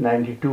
92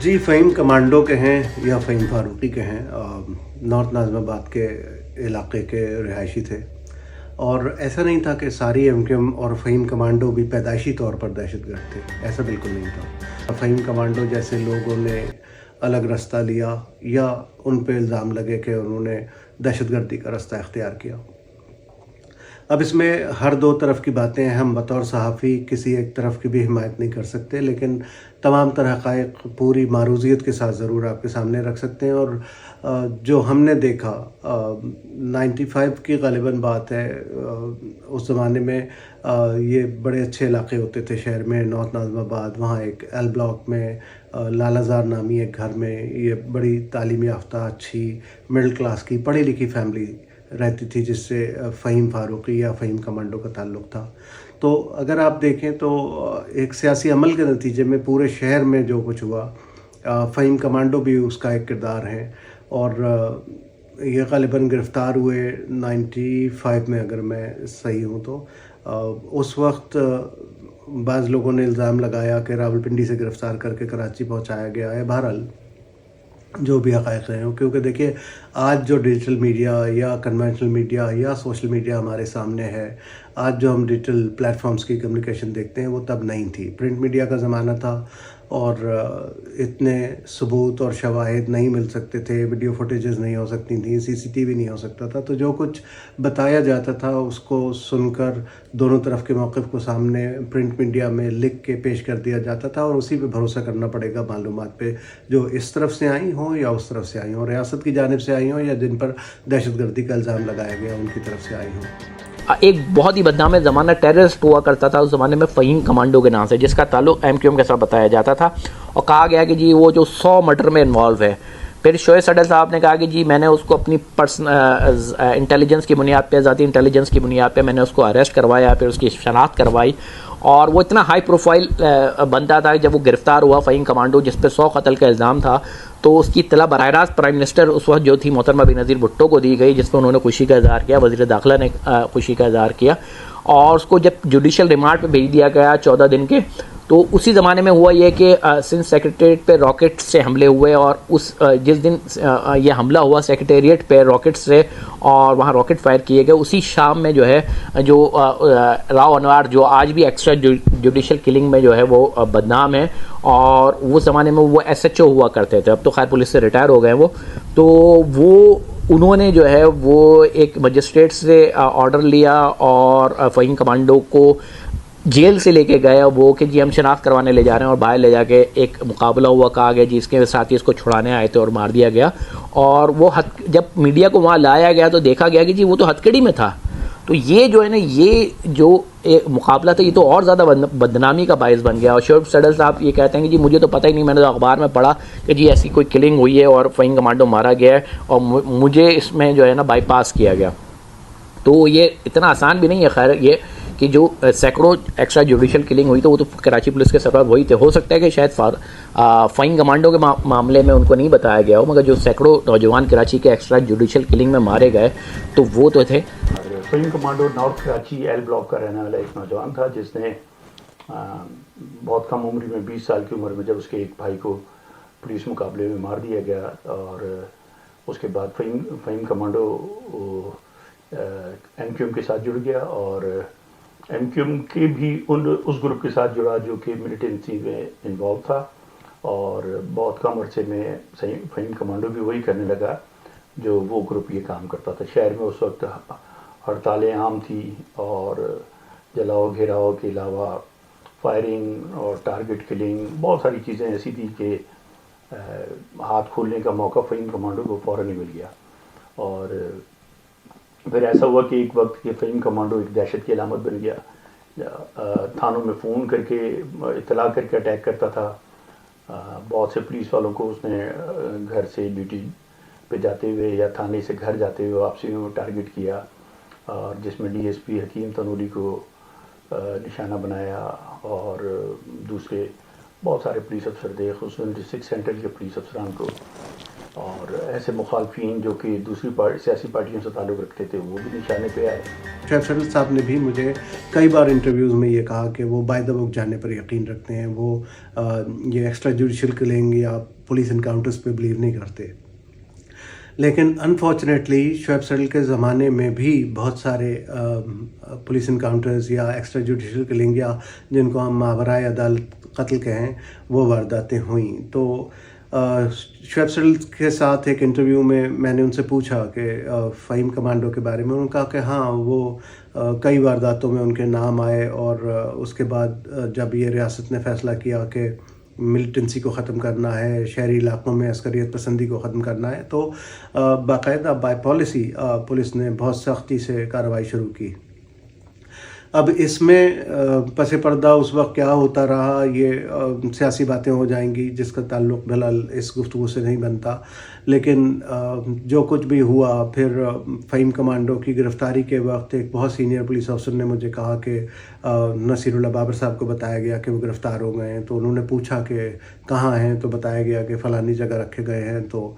جی Fahim commando کے ہیں یا فہیم فاروقی کے ہیں، نارتھ ناظم آباد کے علاقے کے رہائشی تھے، اور ایسا نہیں تھا کہ ساری ایم کیو ایم اور فہیم کمانڈو بھی پیدائشی طور پر دہشت گرد تھے، ایسا بالکل نہیں تھا۔ فہیم کمانڈو جیسے لوگوں نے الگ رستہ لیا یا ان پہ الزام لگے کہ انہوں نے دہشت گردی کا رستہ اختیار کیا۔ اب اس میں ہر دو طرف کی باتیں ہیں، ہم بطور صحافی کسی ایک طرف کی بھی حمایت نہیں کر سکتے، لیکن تمام طرح حقائق پوری معروضیت کے ساتھ ضرور آپ کے سامنے رکھ سکتے ہیں۔ اور جو ہم نے دیکھا 95 کی غالباً بات ہے، اس زمانے میں یہ بڑے اچھے علاقے ہوتے تھے شہر میں، نارتھ ناظم آباد، وہاں ایک ایل بلاک میں لالہ زار نامی ایک گھر میں یہ بڑی تعلیم یافتہ اچھی مڈل کلاس کی پڑھی لکھی فیملی رہتی تھی، جس سے فہیم فاروقی یا فہیم کمانڈو کا تعلق تھا۔ تو اگر آپ دیکھیں تو ایک سیاسی عمل کے نتیجے میں پورے شہر میں جو کچھ ہوا، فہیم کمانڈو بھی اس کا ایک کردار ہے، اور یہ غالباً گرفتار ہوئے 95 میں، اگر میں صحیح ہوں تو۔ اس وقت بعض لوگوں نے الزام لگایا کہ راولپنڈی سے گرفتار کر کے کراچی پہنچایا گیا ہے۔ بہرحال جو بھی حقائق ہیں، کیونکہ دیکھیے آج جو ڈیجیٹل میڈیا یا کنونشنل میڈیا یا سوشل میڈیا ہمارے سامنے ہے، آج جو ہم ڈیجیٹل پلیٹ فارمز کی کمیونیکیشن دیکھتے ہیں، وہ تب نہیں تھی۔ پرنٹ میڈیا کا زمانہ تھا اور اتنے ثبوت اور شواہد نہیں مل سکتے تھے، ویڈیو فوٹیجز نہیں ہو سکتی تھیں، سی سی ٹی وی نہیں ہو سکتا تھا، تو جو کچھ بتایا جاتا تھا اس کو سن کر دونوں طرف کے موقف کو سامنے پرنٹ میڈیا میں لکھ کے پیش کر دیا جاتا تھا، اور اسی پہ بھروسہ کرنا پڑے گا معلومات پہ، جو اس طرف سے آئی ہوں یا اس طرف سے آئی ہوں، ریاست کی جانب سے آئی ہوں یا جن پر دہشت گردی کا الزام لگایا گیا ان کی طرف سے آئی ہوں۔ ایک بہت ہی بدنام زمانہ ٹیررسٹ ہوا کرتا تھا اس زمانے میں فہیم کمانڈو کے نام سے، جس کا تعلق ایم کیو ایم کے ساتھ بتایا جاتا تھا، اور کہا گیا کہ جی وہ جو 100 مرڈر میں انوالو ہے۔ پھر شعیب صدر صاحب نے کہا کہ جی میں نے اس کو اپنی انٹیلیجنس کی بنیاد پہ، ذاتی انٹیلیجنس کی بنیاد پہ میں نے اس کو اریسٹ کروایا، پھر اس کی شناخت کروائی، اور وہ اتنا ہائی پروفائل بنتا تھا کہ جب وہ گرفتار ہوا فہیم کمانڈو، جس پہ 100 قتل کا الزام تھا، تو اس کی اطلاع براہ راست پرائم منسٹر اس وقت جو تھی محترمہ بینظیر بھٹو کو دی گئی، جس پہ انہوں نے خوشی کا اظہار کیا، وزیر داخلہ نے خوشی کا اظہار کیا، اور اس کو جب جوڈیشل ریمانڈ پہ بھیج دیا گیا 14 دن کے، تو اسی زمانے میں ہوا یہ کہ سندھ سیکریٹریٹ پہ راکٹ سے حملے ہوئے، اور جس دن یہ حملہ ہوا سیکریٹریٹ پہ راکٹ سے، اور وہاں راکٹ فائر کیے گئے، اسی شام میں جو ہے جو راؤ انوار جو آج بھی ایکسٹرا جوڈیشل کلنگ میں جو ہے وہ بدنام ہے، اور اس زمانے میں وہ ایس ایچ او ہوا کرتے تھے، اب تو خیر پولیس سے ریٹائر ہو گئے وہ، تو انہوں نے جو ہے وہ ایک مجسٹریٹ سے آرڈر لیا اور فہیم کمانڈو کو جیل سے لے کے گئے، وہ کہ جی ہم شناخت کروانے لے جا رہے ہیں، اور باہر لے جا کے ایک مقابلہ ہوا، کہا گیا جی اس کے ساتھی اس کو چھڑانے آئے تھے اور مار دیا گیا، اور وہ جب میڈیا کو وہاں لایا گیا تو دیکھا گیا کہ جی وہ تو ہتکڑی میں تھا۔ تو یہ جو ہے نا، یہ جو مقابلہ تھا، یہ تو اور زیادہ بدنامی کا باعث بن گیا، اور شعیب صدر صاحب یہ کہتے ہیں کہ جی مجھے تو پتہ ہی نہیں، میں نے تو اخبار میں پڑھا کہ جی ایسی کوئی کلنگ ہوئی ہے اور فہیم کمانڈو مارا گیا ہے، اور مجھے اس میں جو ہے نا بائی پاس کیا گیا۔ تو یہ اتنا آسان بھی نہیں ہے، خیر یہ کہ جو سینکڑوں ایکسٹرا جوڈیشل کلنگ ہوئی تو وہ تو کراچی پولیس کے سربراہ وہی تھے، ہو سکتا ہے کہ شاید فہیم کمانڈو کے معاملے میں ان کو نہیں بتایا گیا ہو، مگر جو سینکڑوں نوجوان کراچی کے ایکسٹرا جوڈیشل کلنگ میں مارے گئے تو وہ تو تھے۔ Fahim commando North Karachi L block کا رہنے والا ایک نوجوان تھا، جس نے بہت کم عمری میں 20 سال کی عمر میں جب اس کے ایک بھائی کو پولیس مقابلے میں مار دیا گیا، اور اس کے بعد Fahim commando M Q M کے ساتھ جڑ گیا، اور ایم کیو ایم کے بھی اس گروپ کے ساتھ جڑا جو کہ ملیٹنسی میں انوالو تھا، اور بہت کم عرصے میں فہیم کمانڈو بھی وہی کرنے لگا جو وہ گروپ یہ کام کرتا تھا۔ شہر میں اس وقت ہڑتالیں عام تھی، اور جلاؤ گھیراؤ کے علاوہ فائرنگ اور ٹارگٹ کلنگ، بہت ساری چیزیں ایسی تھی کہ ہاتھ کھولنے کا موقع فہیم کمانڈو کو فوراً ہی مل گیا، اور پھر ایسا ہوا کہ ایک وقت یہ فہیم کمانڈو ایک دہشت کی علامت بن گیا، تھانوں میں فون کر کے اطلاع کر کے اٹیک کرتا تھا، بہت سے پولیس والوں کو اس نے گھر سے ڈیوٹی پہ جاتے ہوئے یا تھانے سے گھر جاتے ہوئے واپسی میں ٹارگٹ کیا، اور جس میں ڈی ایس پی حکیم تنوری کو نشانہ بنایا، اور دوسرے بہت سارے پولیس افسر تھے، خصوصاً ڈسٹرکٹ سینٹرل کے پولیس افسران کو اور ایسے مخالفین جو کہ دوسری سیاسی پارٹیوں سے تعلق رکھتے تھے وہ بھی نشانے پہ آئے. شعیب سیرل صاحب نے بھی مجھے کئی بار انٹرویوز میں یہ کہا کہ وہ بائی دا بک جانے پر یقین رکھتے ہیں, وہ یہ ایکسٹرا جوڈیشل کلنگ یا پولیس انکاؤنٹرز پہ بلیو نہیں کرتے. لیکن انفارچونیٹلی شعیب سیرل کے زمانے میں بھی بہت سارے پولیس انکاؤنٹرز یا ایکسٹرا جوڈیشل کلنگ یا جن کو ہم ماورائے عدالت قتل کہیں وہ وارداتیں ہوئیں. تو شعیب سیرل کے ساتھ ایک انٹرویو میں نے ان سے پوچھا کہ فہیم کمانڈو کے بارے میں. انہوں نے کہا کہ ہاں وہ کئی وارداتوں میں ان کے نام آئے, اور اس کے بعد جب یہ ریاست نے فیصلہ کیا کہ ملیٹنسی کو ختم کرنا ہے, شہری علاقوں میں عسکریت پسندی کو ختم کرنا ہے, تو باقاعدہ بائی پالیسی پولیس نے بہت سختی سے کارروائی شروع کی. اب اس میں پس پردہ اس وقت کیا ہوتا رہا یہ سیاسی باتیں ہو جائیں گی جس کا تعلق بہرحال اس گفتگو سے نہیں بنتا. لیکن جو کچھ بھی ہوا, پھر فہیم کمانڈو کی گرفتاری کے وقت ایک بہت سینئر پولیس افسر نے مجھے کہا کہ نصیر اللہ بابر صاحب کو بتایا گیا کہ وہ گرفتار ہو گئے ہیں. تو انہوں نے پوچھا کہ کہاں ہیں, تو بتایا گیا کہ فلانی جگہ رکھے گئے ہیں. تو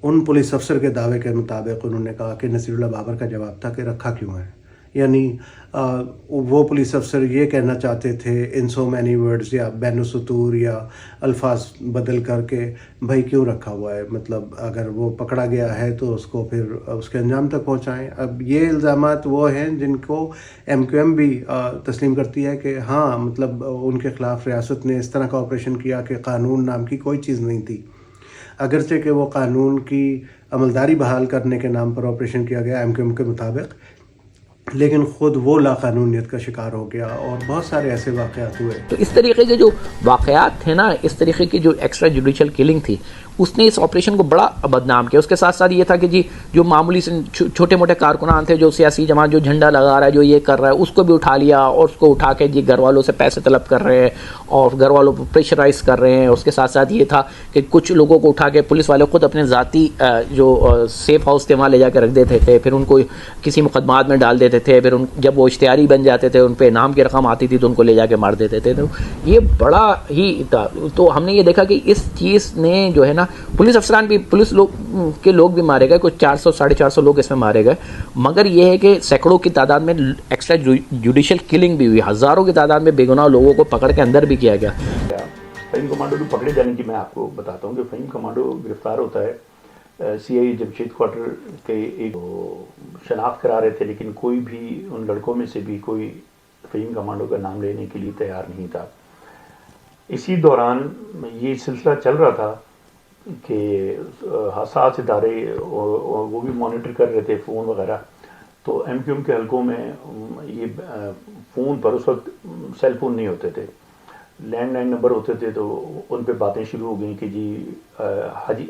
ان پولیس افسر کے دعوے کے مطابق انہوں نے کہا کہ نصیر اللہ بابر کا جواب تھا کہ رکھا کیوں ہے. یعنی وہ پولیس افسر یہ کہنا چاہتے تھے ان سو مینی ورڈز یا بین السطور یا الفاظ بدل کر کے بھائی کیوں رکھا ہوا ہے, مطلب اگر وہ پکڑا گیا ہے تو اس کو پھر اس کے انجام تک پہنچائیں. اب یہ الزامات وہ ہیں جن کو ایم کیو ایم بھی تسلیم کرتی ہے کہ ہاں مطلب ان کے خلاف ریاست نے اس طرح کا آپریشن کیا کہ قانون نام کی کوئی چیز نہیں تھی, اگرچہ کہ وہ قانون کی عملداری بحال کرنے کے نام پر آپریشن کیا گیا ایم کیو ایم کے مطابق, لیکن خود وہ لاقانونیت کا شکار ہو گیا اور بہت سارے ایسے واقعات ہوئے. تو اس طریقے کے جو واقعات تھے نا, اس طریقے کی جو ایکسٹرا جوڈیشل کلنگ تھی, اس نے اس آپریشن کو بڑا بدنام کیا. اس کے ساتھ ساتھ یہ تھا کہ جی جو معمولی سے چھوٹے موٹے کارکنان تھے, جو سیاسی جماعت جو جھنڈا لگا رہا ہے, جو یہ کر رہا ہے, اس کو بھی اٹھا لیا اور اس کو اٹھا کے جی گھر والوں سے پیسے طلب کر رہے ہیں اور گھر والوں کو پریشرائز کر رہے ہیں. اس کے ساتھ ساتھ یہ تھا کہ کچھ لوگوں کو اٹھا کے پولیس والے خود اپنے ذاتی جو سیف ہاؤس تھے وہاں لے جا کے رکھ دیتے تھے, پھر ان کو کسی مقدمات میں ڈال دیتے تھے, پھر جب وہ اشتہاری بن جاتے تھے ان پہ انعام کی رقم آتی تھی تو ان کو لے جا کے مار دیتے تھے. تو یہ بڑا ہی تھا. تو ہم نے یہ دیکھا کہ اس چیز نے جو ہے نا پولیس افسران بھی, پولیس لوگ بھی مارے گئے, کچھ 400 450 لوگ اس میں مارے گئے, مگر یہ ہے کہ سینکڑوں کی تعداد میں ایکسٹرا جوڈیشل کلنگ بھی ہوئی, ہزاروں کی تعداد میں بے گناہ لوگوں کو پکڑ کے اندر بھی کیا گیا. فہیم کمانڈو کو پکڑے جانے کی میں آپ کو بتاتا ہوں کہ فہیم کمانڈو گرفتار ہوتا ہے سی آئی جمشید کوارٹر کے ایک شناخت کرا رہے تھے, لیکن کوئی بھی ان لڑکوں میں سے بھی کوئی فہیم کمانڈو کا نام لینے کے لیے تیار نہیں تھا. اسی دوران یہ سلسلہ چل رہا تھا کہ حساس ادارے وہ بھی مانیٹر کر رہے تھے فون وغیرہ. تو ایم کیو ایم کے حلقوں میں یہ فون پر اس وقت سیل فون نہیں ہوتے تھے, لینڈ لائن نمبر ہوتے تھے, تو ان پہ باتیں شروع ہو گئیں کہ جی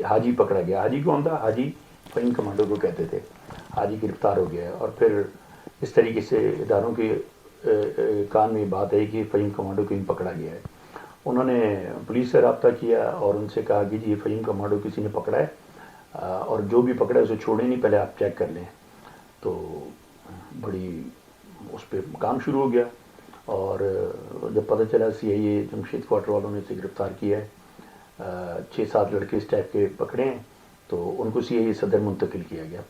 حاجی پکڑا گیا. حاجی کون تھا؟ حاجی فہیم کمانڈو کو کہتے تھے. حاجی گرفتار ہو گیا ہے. اور پھر اس طریقے سے اداروں کے کان میں بات ہے کہ فہیم کمانڈو کو پکڑا گیا ہے. انہوں نے پولیس سے رابطہ کیا اور ان سے کہا کہ جی یہ فہیم کمانڈو کسی نے پکڑا ہے اور جو بھی پکڑا ہے اسے چھوڑیں نہیں, پہلے آپ چیک کر لیں. تو بڑی اس پہ کام شروع ہو گیا, اور جب پتہ چلا سی آئی اے جمشید کوارٹر والوں نے اسے گرفتار کیا ہے, 6-7 لڑکے اس ٹائپ کے پکڑے ہیں, تو ان کو سی آئی اے صدر منتقل کیا گیا.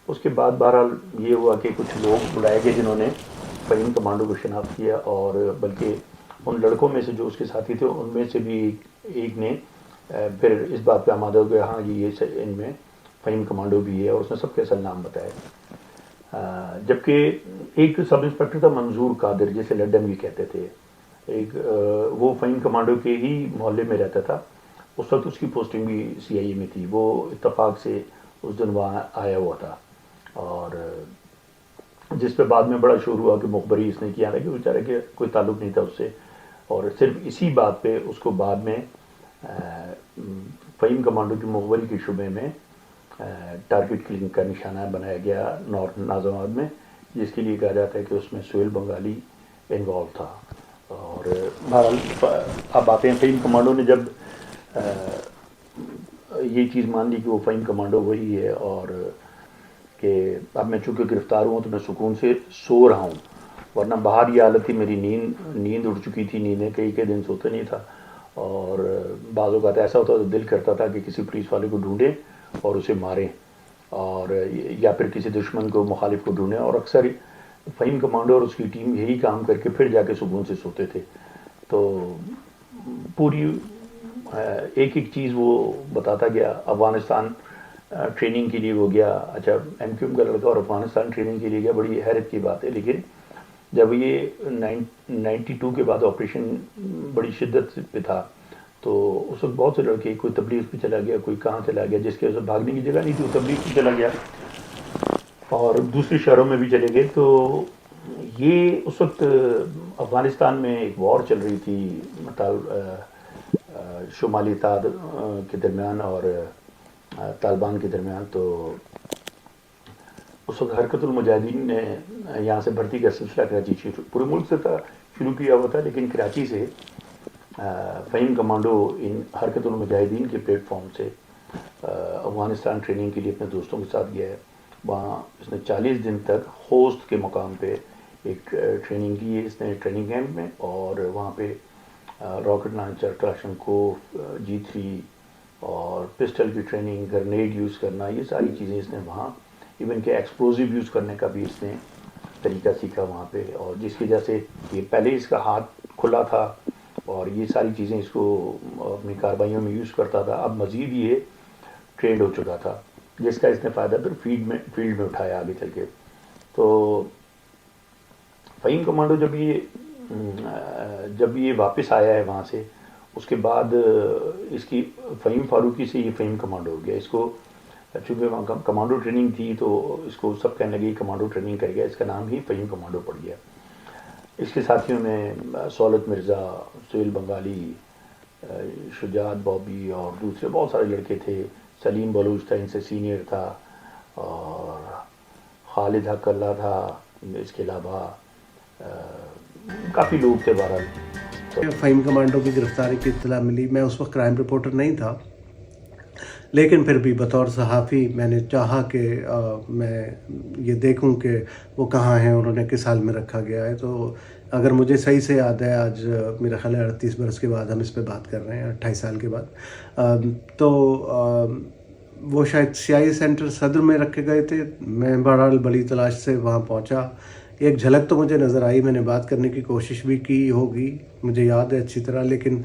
اس کے بعد بہرحال یہ ہوا کہ کچھ لوگ بلائے گئے جنہوں نے فہیم کمانڈو کو شناخت کیا, اور بلکہ ان لڑکوں میں سے جو اس کے ساتھی تھے ان میں سے بھی ایک نے پھر اس بات پہ آمادہ ہو گیا ہاں جی یہ ان میں فہیم کمانڈو بھی ہے, اور اس نے سب کے اصل نام بتایا. جبکہ ایک سب انسپکٹر تھا منظور قادر, جسے لڈن بھی کہتے تھے, ایک وہ فہیم کمانڈو کے ہی محلے میں رہتا تھا. اس وقت اس کی پوسٹنگ بھی سی آئی اے میں تھی. وہ اتفاق سے اس دن وہاں آیا ہوا تھا, اور جس پہ بعد میں بڑا شور ہوا کہ مخبری اس نے کیا ہے کہ بیچارہ کہ کوئی تعلق نہیں تھا اس سے, اور صرف اسی بات پہ اس کو بعد میں فہیم کمانڈو کی مخبری کے شعبے میں ٹارگٹ کلنگ کا نشانہ بنایا گیا نارتھ ناظم آباد میں, جس کے لیے کہا جاتا ہے کہ اس میں سہیل بنگالی انوالو تھا. اور بہرحال اب آتے ہیں فہیم کمانڈو نے جب یہ چیز مان لی کہ وہ فہیم کمانڈو وہی ہے, اور کہ اب میں چونکہ گرفتار ہوں تو میں سکون سے سو رہا ہوں, ورنہ باہر یہ حالت تھی میری نیند اڑ چکی تھی, نیندیں کئی دن سوتے نہیں تھا, اور بعض اوقات ایسا ہوتا تو دل کرتا تھا کہ کسی پولیس والے کو ڈھونڈیں اور اسے ماریں اور یا پھر کسی دشمن کو مخالف کو ڈھونڈیں. اور اکثر فہیم کمانڈو اور اس کی ٹیم یہی کام کر کے پھر جا کے سکون سے سوتے تھے. تو پوری ایک ایک چیز وہ بتاتا گیا. افغانستان ٹریننگ کے لیے وہ گیا. اچھا ایم کیو ایم کا لڑکا اور افغانستان ٹریننگ کے لیے گیا, بڑی حیرت کی بات ہے. لیکن جب یہ 92 کے بعد آپریشن بڑی شدت پہ تھا تو اس وقت بہت سے لڑکے, کوئی تبلیغ پہ چلا گیا, کوئی کہاں چلا گیا, جس کے بھاگنے کی جگہ نہیں تھی وہ تبلیغ پہ چلا گیا اور دوسرے شہروں میں بھی چلے گئے. تو یہ اس وقت افغانستان میں ایک وار چل رہی تھی شمالی اتحاد کے درمیان اور طالبان کے درمیان. تو اس وقت حرکت المجاہدین نے یہاں سے بھرتی کا سلسلہ کراچی پورے ملک سے شروع کیا ہوا تھا, لیکن کراچی سے فہیم کمانڈو ان حرکت المجاہدین کے پلیٹ فارم سے افغانستان ٹریننگ کے لیے اپنے دوستوں کے ساتھ گیا ہے. وہاں اس نے 40 دن تک خوست کے مقام پہ ایک ٹریننگ کی ہے اس نے ٹریننگ کیمپ میں, اور وہاں پہ راکٹ لانچر, کلاشنکوف, G3 اور پسٹل کی ٹریننگ, گرنیڈ یوز کرنا, یہ ساری چیزیں اس نے وہاں, ایون کہ ایکسپلوزیو یوز کرنے کا بھی اس نے طریقہ سیکھا وہاں پہ. اور جس کی وجہ سے یہ پہلے اس کا ہاتھ کھلا تھا اور یہ ساری چیزیں اس کو اپنی کارروائیوں میں یوز کرتا تھا. اب مزید یہ ٹرینڈ ہو چکا تھا, جس کا اس نے فائدہ پھر فیلڈ میں اٹھایا آگے چل کے. تو فہیم کمانڈو جب یہ واپس آیا ہے وہاں سے, اس کے بعد اس کی فہیم فاروقی سے یہ فہیم کمانڈو ہو گیا. اس کو چونکہ وہاں کمانڈو ٹریننگ تھی تو اس کو سب کہنے لگے کمانڈو ٹریننگ کر گیا, اس کا نام ہی فہیم کمانڈو پڑ گیا. اس کے ساتھیوں میں سہولت مرزا, سہیل بنگالی, شجاعت بابی اور دوسرے بہت سارے لڑکے تھے. سلیم بلوچ تھا ان سے سینئر تھا, اور خالد حق اللہ تھا. اس کے علاوہ کافی لوگ تھے. بہرحال فہیم کمانڈو کی گرفتاری کی اطلاع ملی. میں اس وقت کرائم رپورٹر نہیں تھا, لیکن پھر بھی بطور صحافی میں نے چاہا کہ میں یہ دیکھوں کہ وہ کہاں ہیں, انہوں نے کس حال میں رکھا گیا ہے. تو اگر مجھے صحیح سے یاد ہے, آج میرا خیال ہے 38 برس کے بعد ہم اس پہ بات کر رہے ہیں, 28 سال کے بعد. تو وہ شاید CIA سینٹر صدر میں رکھے گئے تھے. میں بہرحال بڑی تلاش سے وہاں پہنچا. ایک جھلک تو مجھے نظر آئی, میں نے بات کرنے کی کوشش بھی کی ہوگی, مجھے یاد ہے اچھی طرح, لیکن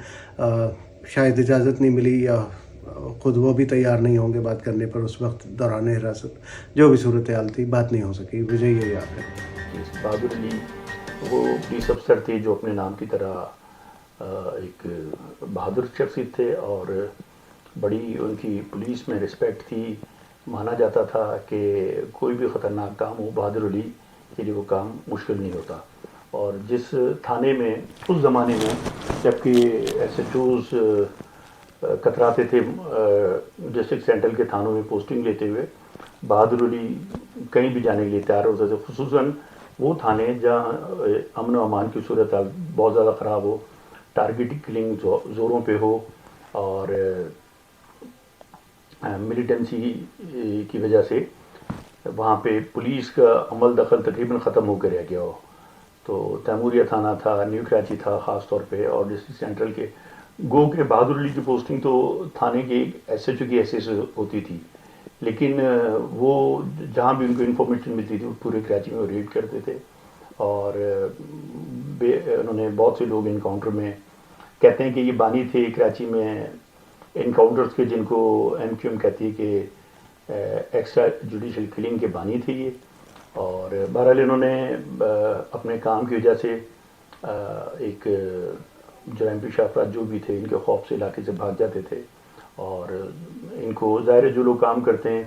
شاید اجازت نہیں ملی یا خود وہ بھی تیار نہیں ہوں گے بات کرنے پر. اس وقت دوران حراست جو بھی صورتحال تھی, بات نہیں ہو سکی, مجھے یہ یاد ہے. بہادر علی وہ پولیس افسر تھے جو اپنے نام کی طرح ایک بہادر شخصیت تھے, اور بڑی ان کی پولیس میں رسپیکٹ تھی. مانا جاتا تھا کہ کوئی بھی خطرناک کام ہو, بہادر علی کے لیے وہ کام مشکل نہیں ہوتا. اور جس تھانے میں اس زمانے میں جبکہ SHOs کتراتے تھے ڈسٹرکٹ سینٹرل کے تھانوں میں پوسٹنگ لیتے ہوئے, بہادر علی کہیں بھی جانے کے لیے تیار ہوتے تھے, خصوصاً وہ تھانے جہاں امن و امان کی صورت بہت زیادہ خراب ہو, ٹارگیٹ کلنگ زوروں پہ ہو, اور ملیٹنسی کی وجہ سے وہاں پہ پولیس کا عمل دخل تقریباً ختم ہو کے رہ گیا ہو. تو تیموریہ تھانہ تھا, نیو کراچی تھا خاص طور پہ, اور ڈسٹرکٹ سینٹرل کے گو کے بہادر علی کی پوسٹنگ تو تھانے کے SHO کی حیثیت سے ہوتی تھی, لیکن وہ جہاں بھی ان کو انفارمیشن ملتی تھی وہ پورے کراچی میں ریڈ کرتے تھے. اور انہوں نے بہت سے لوگ انکاؤنٹر میں, کہتے ہیں کہ یہ بانی تھے کراچی میں انکاؤنٹرز کے, جن کو MQM کہتی ہے کہ ایکسٹرا جوڈیشل کلنگ کے بانی تھے یہ. اور بہرحال انہوں نے اپنے کام کی وجہ سے ایک جرائم پیشہ افراد جو بھی تھے ان کے خوف سے علاقے سے بھاگ جاتے تھے, اور ان کو ظاہر جو لوگ کام کرتے ہیں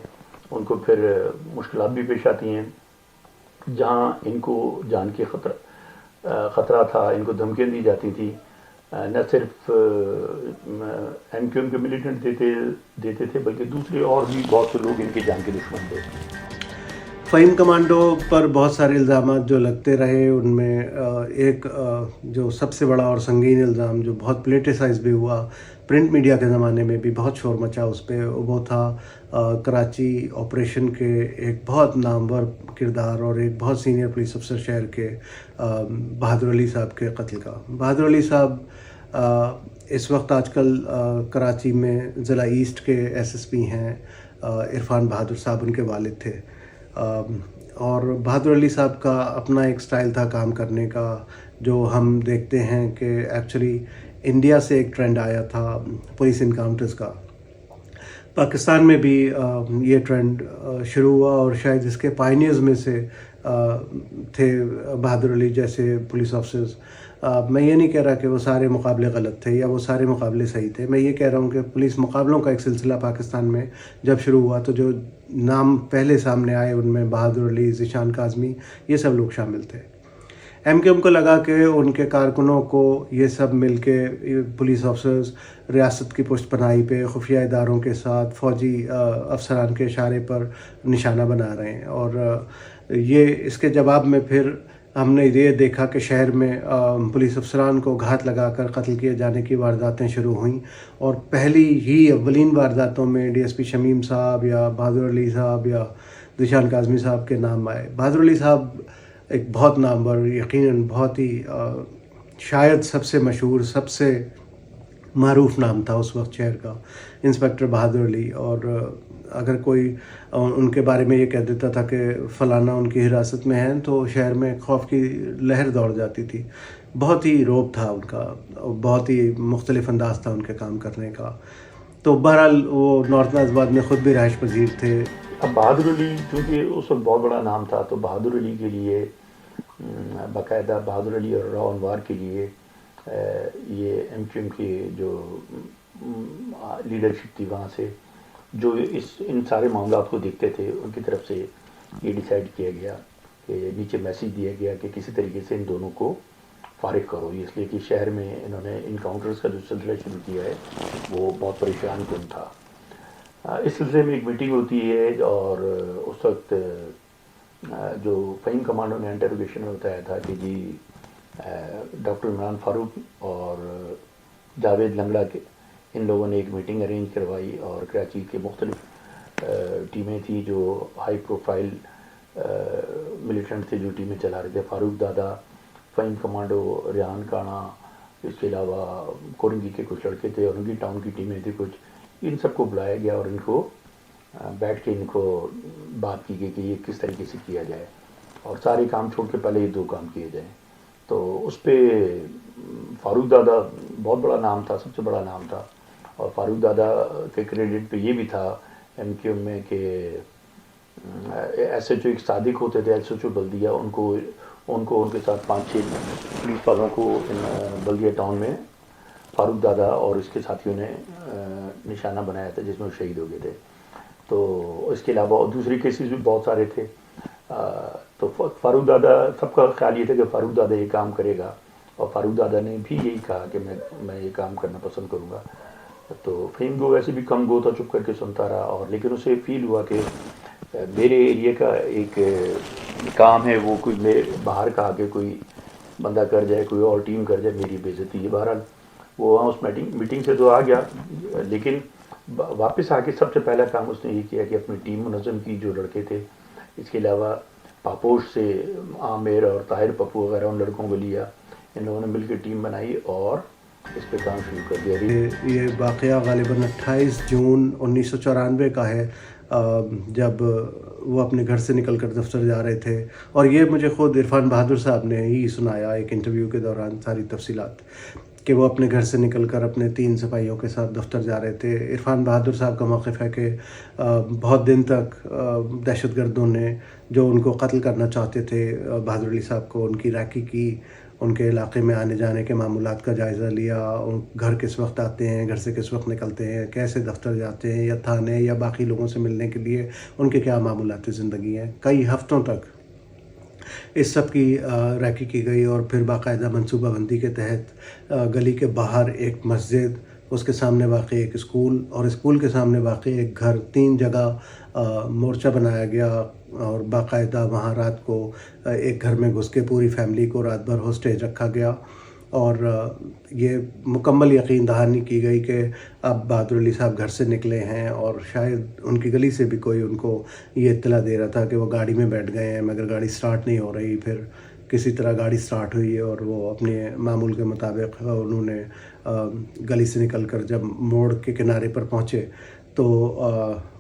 ان کو پھر مشکلات بھی پیش آتی ہیں. جہاں ان کو جان کے خطرہ تھا, ان کو دھمکیاں دی جاتی تھی, نہ صرف MQM کے ملیٹنٹ دیتے تھے بلکہ دوسرے اور بھی بہت سے لوگ ان کی جان کے دشمن تھے. فہیم کمانڈو پر بہت سارے الزامات جو لگتے رہے, ان میں ایک جو سب سے بڑا اور سنگین الزام جو بہت پولیٹیسائز بھی ہوا, پرنٹ میڈیا کے زمانے میں بھی بہت شور مچا اس پہ, وہ تھا کراچی آپریشن کے ایک بہت نامور کردار اور ایک بہت سینئر پولیس افسر شہر کے بہادر علی صاحب کے قتل کا. بہادر علی صاحب اس وقت آج کل کراچی میں ضلع ایسٹ کے SSP ہیں. عرفان بہادر صاحب ان کے والد تھے. اور بہادر علی صاحب کا اپنا ایک سٹائل تھا کام کرنے کا, جو ہم دیکھتے ہیں کہ ایکچولی انڈیا سے ایک ٹرینڈ آیا تھا پولیس انکاؤنٹرز کا. پاکستان میں بھی یہ ٹرینڈ شروع ہوا, اور شاید اس کے پائنیئرز میں سے تھے بہادر علی جیسے پولیس آفیسرز. میں یہ نہیں کہہ رہا کہ وہ سارے مقابلے غلط تھے یا وہ سارے مقابلے صحیح تھے. میں یہ کہہ رہا ہوں کہ پولیس مقابلوں کا ایک سلسلہ پاکستان میں جب شروع ہوا تو جو نام پہلے سامنے آئے ان میں بہادر علی, ذیشان کاظمی, یہ سب لوگ شامل تھے. ایم کیو ایم کو لگا کہ ان کے کارکنوں کو یہ سب مل کے پولیس آفیسرز ریاست کی پشت پناہی پہ خفیہ اداروں کے ساتھ فوجی افسران کے اشارے پر نشانہ بنا رہے ہیں. اور یہ اس کے جواب میں پھر ہم نے یہ دیکھا کہ شہر میں پولیس افسران کو گھات لگا کر قتل کیے جانے کی وارداتیں شروع ہوئیں. اور پہلی ہی اولین وارداتوں میں ڈی ایس پی شمیم صاحب یا بہادر علی صاحب یا ذیشان کاظمی صاحب کے نام آئے. بہادر علی صاحب ایک بہت نامور, یقیناً بہت ہی شاید سب سے مشہور, سب سے معروف نام تھا اس وقت شہر کا, انسپکٹر بہادر علی. اور اگر کوئی ان کے بارے میں یہ کہہ دیتا تھا کہ فلانا ان کی حراست میں ہیں تو شہر میں خوف کی لہر دوڑ جاتی تھی. بہت ہی رعب تھا ان کا, بہت ہی مختلف انداز تھا ان کے کام کرنے کا. تو بہرحال وہ نارتھ ناز آباد میں خود بھی رہائش پذیر تھے. اب بہادر علی چونکہ اس وقت بہت بڑا نام تھا, تو بہادر علی کے لیے باقاعدہ بہادر علی اور راؤ انوار کے لیے یہ ایم کیو ایم کی جو لیڈرشپ تھی وہاں سے جو ان سارے معاملات کو دیکھتے تھے, ان کی طرف سے یہ ڈیسائیڈ کیا گیا کہ نیچے میسیج دیا گیا کہ کسی طریقے سے ان دونوں کو فارغ کرو. اس لیے کہ شہر میں انہوں نے انکاؤنٹرز کا جو سلسلہ شروع کیا ہے وہ بہت پریشان کن تھا. اس سلسلے میں ایک میٹنگ ہوتی ہے اور اس وقت جو فہیم کمانڈو نے انٹروگیشن میں بتایا تھا کہ جی ڈاکٹر عمران فاروق اور جاوید لنگڑا کے ان لوگوں نے ایک میٹنگ ارینج کروائی, اور کراچی کے مختلف ٹیمیں تھیں جو ہائی پروفائل ملیٹنٹ تھے جو ٹیمیں چلا رہے تھے. فاروق دادا, فہیم کمانڈو, ریحان کانا, اس کے علاوہ کورنگی کے کچھ لڑکے تھے, اور ان کی ٹاؤن کی ٹیمیں تھیں کچھ. ان سب کو بلایا گیا اور ان کو بیٹھ کے ان کو بات کی گئی کہ یہ کس طریقے سے کیا جائے, اور سارے کام چھوڑ کے پہلے یہ دو کام کیے جائیں. تو اس پہ فاروق دادا بہت بڑا نام تھا, سب سے بڑا نام تھا. اور فاروق دادا کے کریڈٹ پہ یہ بھی تھا ایم کیو ایم میں کہ ایس ایچ او ایک صادق ہوتے تھے, ایس ایچ او بلدیہ, ان کے ساتھ 5-6 پولیس والوں کو بلدیہ ٹاؤن میں فاروق دادا اور اس کے ساتھیوں نے نشانہ بنایا تھا جس میں وہ شہید ہو گئے تھے. تو اس کے علاوہ دوسری کیسز بھی بہت سارے تھے. تو فاروق دادا, سب کا خیال یہ تھا کہ فاروق دادا یہ کام کرے گا, اور فاروق دادا نے بھی یہی کہا کہ میں یہ کام کرنا پسند کروں گا. تو فہیم کو ویسے بھی کم گو تھا, چپ کر کے سنتا رہا, اور لیکن اسے فیل ہوا کہ میرے ایریے کا ایک کام ہے وہ کوئی باہر کا کہ کوئی بندہ کر جائے, کوئی اور ٹیم کر جائے, میری بے عزتی ہے. بہرحال وہ وہاں اس میٹنگ سے تو آ گیا, لیکن واپس آ کے سب سے پہلا کام اس نے یہ کیا کہ اپنی ٹیم منظم کی, جو لڑکے تھے. اس کے علاوہ پاپوش سے عامر اور طاہر پپو وغیرہ ان لڑکوں کو لیا, ان لوگوں نے مل کے ٹیم بنائی اور اس پہ کام شروع کر دیا. یہ واقعہ غالباً 28 جون 1994 کا ہے, جب وہ اپنے گھر سے نکل کر دفتر جا رہے تھے. اور یہ مجھے خود عرفان بہادر صاحب نے ہی سنایا ایک انٹرویو کے دوران ساری تفصیلات, کہ وہ اپنے گھر سے نکل کر اپنے 3 سپاہیوں کے ساتھ دفتر جا رہے تھے. عرفان بہادر صاحب کا موقف ہے کہ بہت دن تک دہشت گردوں نے جو ان کو قتل کرنا چاہتے تھے بہادر علی صاحب کو, ان کی ریکی کی, ان کے علاقے میں آنے جانے کے معمولات کا جائزہ لیا, گھر کس وقت آتے ہیں, گھر سے کس وقت نکلتے ہیں, کیسے دفتر جاتے ہیں یا تھانے یا باقی لوگوں سے ملنے کے لیے ان کے کیا معمولات زندگی ہیں. کئی ہفتوں تک اس سب کی ریکی کی گئی, اور پھر باقاعدہ منصوبہ بندی کے تحت گلی کے باہر ایک مسجد, اس کے سامنے واقع ایک اسکول, اور اسکول کے سامنے واقع ایک گھر, 3 جگہ مورچہ بنایا گیا, اور باقاعدہ وہاں رات کو ایک گھر میں گھس کے پوری فیملی کو رات بھر ہوسٹیج رکھا گیا. اور یہ مکمل یقین دہانی کی گئی کہ اب بہادر علی صاحب گھر سے نکلے ہیں, اور شاید ان کی گلی سے بھی کوئی ان کو یہ اطلاع دے رہا تھا کہ وہ گاڑی میں بیٹھ گئے ہیں, مگر گاڑی سٹارٹ نہیں ہو رہی. پھر کسی طرح گاڑی سٹارٹ ہوئی اور وہ اپنے معمول کے مطابق انہوں نے گلی سے نکل کر جب موڑ کے کنارے پر پہنچے تو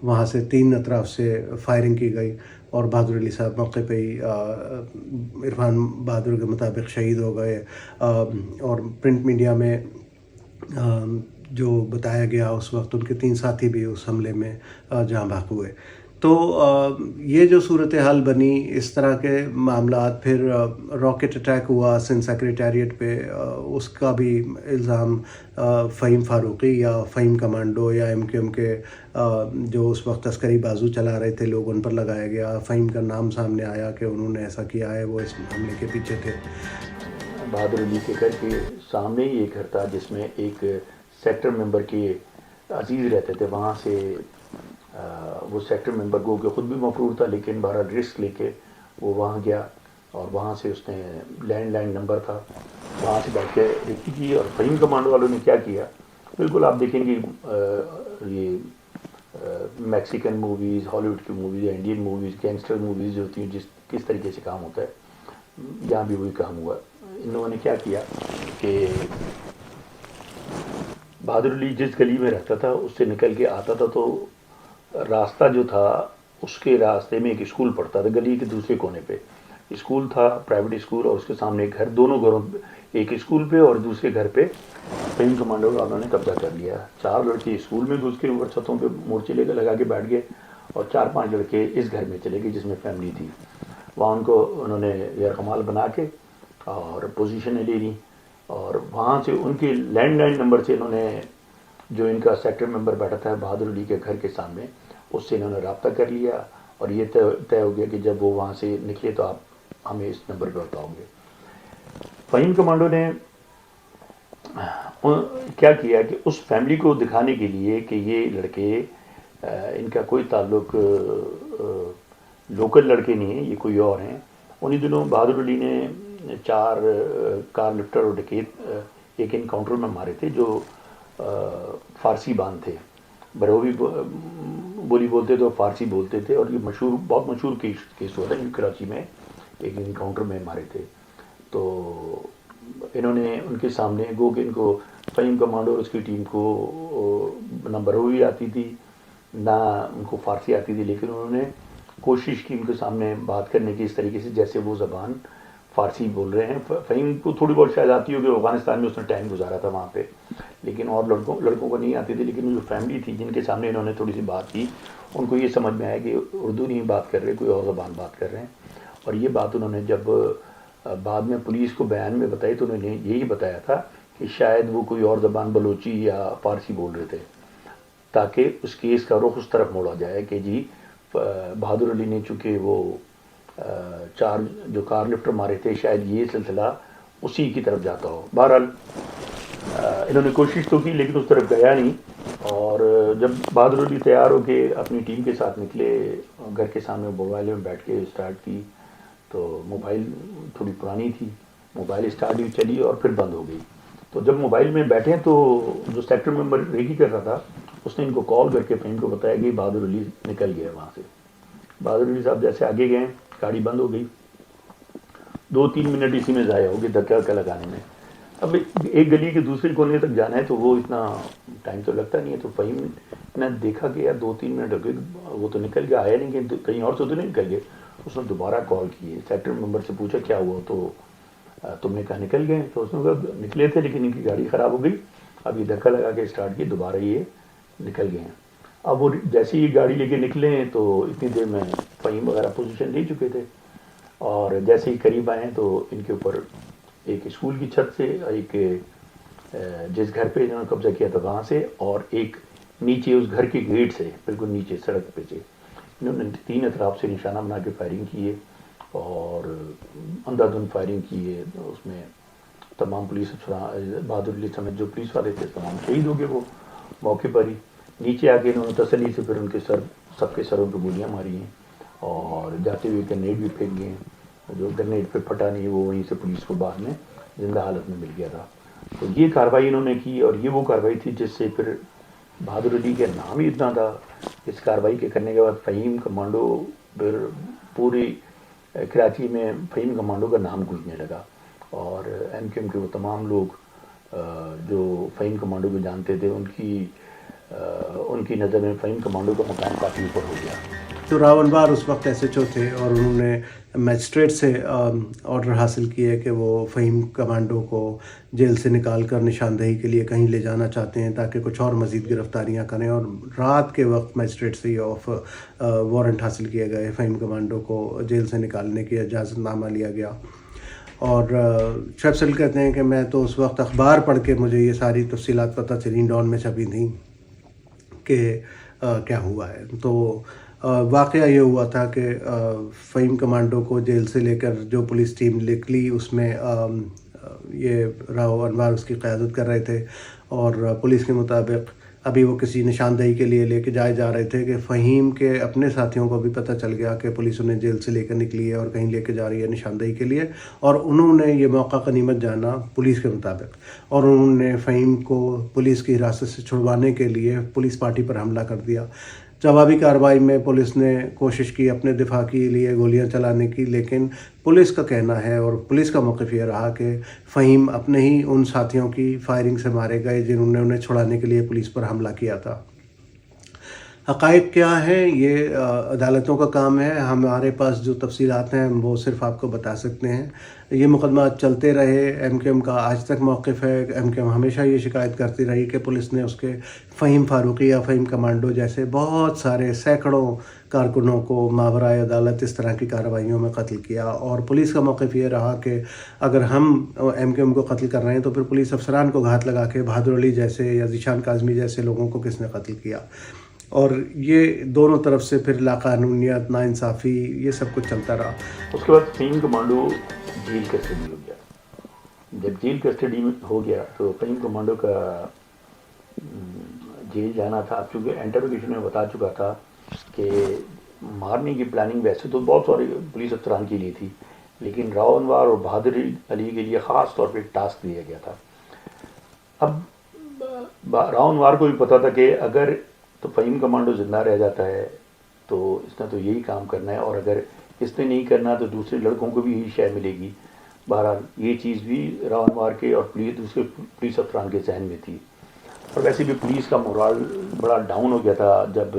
وہاں سے 3 اطراف سے فائرنگ کی گئی اور بہادر علی صاحب موقع پہ ہی عرفان بہادر کے مطابق شہید ہو گئے. اور پرنٹ میڈیا میں جو بتایا گیا اس وقت ان کے 3 ساتھی بھی اس حملے میں جاں بحق ہوئے. تو یہ جو صورتحال بنی، اس طرح کے معاملات. پھر راکٹ اٹیک ہوا سندھ سیکریٹریٹ پہ، اس کا بھی الزام فہیم فاروقی یا فہیم کمانڈو یا MQM کے جو اس وقت عسکری بازو چلا رہے تھے لوگ، ان پر لگایا گیا. فہیم کا نام سامنے آیا کہ انہوں نے ایسا کیا ہے، وہ اس حملے کے پیچھے تھے. بہادر علی کے گھر کے سامنے ہی ایک گھر تھا جس میں ایک سیکٹر ممبر کے عزیز رہتے تھے. وہاں سے وہ سیکٹر ممبر کو کہ خود بھی مفرور تھا لیکن بہرحال رسک لے کے وہ وہاں گیا اور وہاں سے اس نے لینڈ لائن نمبر تھا، وہاں سے بیٹھ کے ریکی کی. اور فہیم کمانڈو والوں نے کیا کیا، بالکل آپ دیکھیں گے یہ میکسیکن موویز، ہالی ووڈ کی موویز یا انڈین موویز، گینگسٹر موویز جو ہوتی ہیں کس طریقے سے کام ہوتا ہے، یہاں بھی وہی کام ہوا. ان لوگوں نے کیا کیا کہ بہادر علی جس گلی میں رہتا تھا اس سے نکل کے آتا تھا، تو راستہ جو تھا اس کے راستے میں ایک اسکول پڑتا تھا. گلی کے دوسرے کونے پہ اسکول تھا، پرائیویٹ اسکول، اور اس کے سامنے ایک گھر. دونوں گھروں، ایک اسکول پہ اور دوسرے گھر پہ فہیم کمانڈو والوں نے قبضہ کر لیا. 4 لڑکے اسکول میں گھس کے اوپر چھتوں پہ مورچے لگا کے بیٹھ گئے اور 4-5 لڑکے اس گھر میں چلے گئے جس میں فیملی تھی. وہاں ان کو انہوں نے یرغمال بنا کے اور پوزیشنیں لے لی اور وہاں سے ان کے لینڈ لائن نمبر سے انہوں نے جو ان کا سیکٹر ممبر بیٹھا تھا بہادر علی کے گھر کے سامنے، اس سے انہوں نے رابطہ کر لیا اور یہ طے ہو گیا کہ جب وہ وہاں سے نکلے تو آپ ہمیں اس نمبر پہ بتاؤ گے. فہیم کمانڈو نے کیا کیا کہ اس فیملی کو دکھانے کے لیے کہ یہ لڑکے ان کا کوئی تعلق لوکل لڑکے نہیں ہیں، یہ کوئی اور ہیں. انہی دنوں بہادر علی نے 4 کار لفٹر اور ڈکیت ایک انکاؤنٹر میں مارے تھے جو فارسی باندھ تھے. بروی بولی بولتے تھے اور فارسی بولتے تھے، اور یہ بہت مشہور کیس ہوا تھا جو کراچی میں ایک انکاؤنٹر میں مارے تھے. تو انہوں نے ان کے سامنے گو کہ ان کو فہیم کمانڈو اور اس کی ٹیم کو نہ بروی آتی تھی نہ ان کو فارسی آتی تھی، لیکن انہوں نے کوشش کی ان کے سامنے بات کرنے کی اس طریقے سے جیسے وہ زبان فارسی بول رہے ہیں. فہیم کو تھوڑی بہت شاید آتی ہو کہ افغانستان میں اس نے ٹائم گزارا تھا وہاں پہ، لیکن اور لڑکوں کو نہیں آتی تھی. لیکن جو فیملی تھی جن کے سامنے انہوں نے تھوڑی سی بات کی، ان کو یہ سمجھ میں آیا کہ اردو نہیں بات کر رہے، کوئی اور زبان بات کر رہے ہیں. اور یہ بات انہوں نے جب بعد میں پولیس کو بیان میں بتائی تو انہوں نے یہی بتایا تھا کہ شاید وہ کوئی اور زبان بلوچی یا فارسی بول رہے تھے، تاکہ اس کیس کا رخ اس طرف موڑا جائے کہ جی بہادر علی نے چونکہ وہ 4 جو کار لفٹر مارے تھے شاید یہ سلسلہ اسی کی طرف جاتا ہو. بہرحال انہوں نے کوشش تو کی لیکن اس طرف گیا نہیں. اور جب بہادر علی تیار ہو کے اپنی ٹیم کے ساتھ نکلے، گھر کے سامنے موبائل میں بیٹھ کے اسٹارٹ کی تو موبائل تھوڑی پرانی تھی، موبائل اسٹارٹ ہوئی چلی اور پھر بند ہو گئی. تو جب موبائل میں بیٹھے تو جو سیکٹر ممبر ریکی کر رہا تھا اس نے ان کو کال کر کے فہیم کو بتایا کہ بہادر علی نکل گیا وہاں سے. بہادر علی صاحب جیسے آگے گئے، گاڑی بند ہو گئی. 2-3 منٹ اسی میں ضائع ہو گئے دھکا لگانے میں. اب ایک گلی کے دوسرے کونے تک جانا ہے تو وہ اتنا ٹائم تو لگتا نہیں ہے. تو فہیم نے دیکھا کہ یار 2-3 منٹ ہو گئے، وہ تو نکل گیا، آیا نہیں کہ کہیں اور سے تو نہیں نکل گئے. اس نے دوبارہ کال کی، سیکٹر ممبر سے پوچھا کیا ہوا، تو تم نے کہا نکل گئے. تو اس نے کہا نکلے تھے لیکن ان کی گاڑی خراب ہو گئی، اب یہ دھکا لگا کے اسٹارٹ کی، دوبارہ یہ نکل گئے ہیں. اب وہ جیسے ہی گاڑی لے کے نکلے ہیں تو اتنی دیر میں فہیم وغیرہ پوزیشن لے چکے تھے، اور جیسے ہی قریب آئے تو ان کے اوپر ایک اسکول کی چھت سے، ایک جس گھر پہ انہوں نے قبضہ کیا تھا وہاں سے، اور ایک نیچے اس گھر کے گیٹ سے بالکل نیچے سڑک پہ سے انہوں نے 3 اطراف سے نشانہ بنا کے فائرنگ کی ہے اور اندھا دھند فائرنگ کی ہے. اس میں تمام پولیس بہادر علی سمیت جو پولیس والے تھے تمام شہید ہو گئے. وہ موقع پر ہی نیچے آ کے انہوں نے تسلی سے پھر ان کے سب کے سروں پہ گولیاں ماری ہیں اور جاتے ہوئے گرنیڈ بھی پھینک گئے ہیں. جو گرنیڈ پہ پھٹا نہیں وہ وہیں سے پولیس کو بعد میں زندہ حالت میں مل گیا تھا. تو یہ کارروائی انہوں نے کی اور یہ وہ کارروائی تھی جس سے پھر بہادر علی کا نام ہی اتنا تھا. اس کارروائی کے کرنے کے بعد فہیم کمانڈو پھر پوری کراچی میں فہیم کمانڈو کا نام گونجنے لگا اور MQM کے وہ تمام لوگ جو فہیم کمانڈو کو جانتے تھے ان کی ان کی نظر میں فہیم کمانڈو کا مقام کافی اوپر ہو گیا. تو راؤ انوار اس وقت ایس ایچ او تھے اور انہوں نے میجسٹریٹ سے آرڈر حاصل کیے کہ وہ فہیم کمانڈو کو جیل سے نکال کر نشاندہی کے لیے کہیں لے جانا چاہتے ہیں تاکہ کچھ اور مزید گرفتاریاں کریں, اور رات کے وقت میجسٹریٹ سے یہ وارنٹ حاصل کیے گئے, فہیم کمانڈو کو جیل سے نکالنے کی اجازت نامہ لیا گیا. اور شعیب سلیل کہتے ہیں کہ میں تو اس وقت اخبار پڑھ کے مجھے یہ ساری تفصیلات پتہ چلیں, ڈان میں چھپی تھیں کہ کیا ہوا ہے. تو واقعہ یہ ہوا تھا کہ فہیم کمانڈو کو جیل سے لے کر جو پولیس ٹیم نکلی اس میں یہ راؤ انوار اس کی قیادت کر رہے تھے, اور پولیس کے مطابق ابھی وہ کسی نشاندہی کے لیے لے کے جا رہے تھے کہ فہیم کے اپنے ساتھیوں کو بھی پتہ چل گیا کہ پولیس انہیں جیل سے لے کر نکلی ہے اور کہیں لے کے جا رہی ہے نشاندہی کے لیے, اور انہوں نے یہ موقع غنیمت جانا پولیس کے مطابق, اور انہوں نے فہیم کو پولیس کی حراست سے چھڑوانے کے لیے پولیس پارٹی پر حملہ کر دیا. جوابی کارروائی میں پولیس نے کوشش کی اپنے دفاع کے لیے گولیاں چلانے کی, لیکن پولیس کا کہنا ہے اور پولیس کا موقف یہ رہا کہ فہیم اپنے ہی ان ساتھیوں کی فائرنگ سے مارے گئے جنہوں نے انہیں چھڑانے کے لیے پولیس پر حملہ کیا تھا. حقائق کیا ہیں یہ عدالتوں کا کام ہے, ہمارے پاس جو تفصیلات ہیں وہ صرف آپ کو بتا سکتے ہیں. یہ مقدمات چلتے رہے, ایم کیو ایم کا آج تک موقف ہے, ایم کیو ایم ہمیشہ یہ شکایت کرتی رہی کہ پولیس نے اس کے فہیم فاروقی یا فہیم کمانڈو جیسے بہت سارے سینکڑوں کارکنوں کو ماورائے عدالت اس طرح کی کارروائیوں میں قتل کیا, اور پولیس کا موقف یہ رہا کہ اگر ہم ایم کیو ایم کو قتل کر رہے ہیں تو پھر پولیس افسران کو گھات لگا کے بہادر علی جیسے یا ذیشان کاظمی جیسے لوگوں کو کس نے قتل کیا. اور یہ دونوں طرف سے پھر لاقانونیت, ناانصافی, یہ سب کچھ چلتا رہا. اس کے بعد فہیم کمانڈو جیل کسٹڈی ہو گیا. جب جیل کسٹڈی ہو گیا تو فہیم کمانڈو کا جیل جانا تھا. اب چونکہ انٹروگیشن میں بتا چکا تھا کہ مارنے کی پلاننگ ویسے تو بہت سارے پولیس افسران کے لیے تھی, لیکن راؤ انوار اور بہادر علی کے لیے خاص طور پہ ٹاسک دیا گیا تھا. اب راؤ انوار کو بھی پتا تھا کہ اگر تو فہیم کمانڈو زندہ رہ جاتا ہے تو اس نے تو یہی کام کرنا ہے, اور اگر اس نے نہیں کرنا تو دوسرے لڑکوں کو بھی یہی شے ملے گی. بہرحال یہ چیز بھی راؤ انوار کے اور دوسرے پولیس افسران کے ذہن میں تھی. اور ویسے بھی پولیس کا مورال بڑا ڈاؤن ہو گیا تھا جب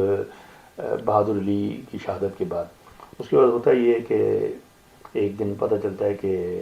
بہادر علی کی شہادت کے بعد. اس کے بعد ہوتا یہ ہے کہ ایک دن پتہ چلتا ہے کہ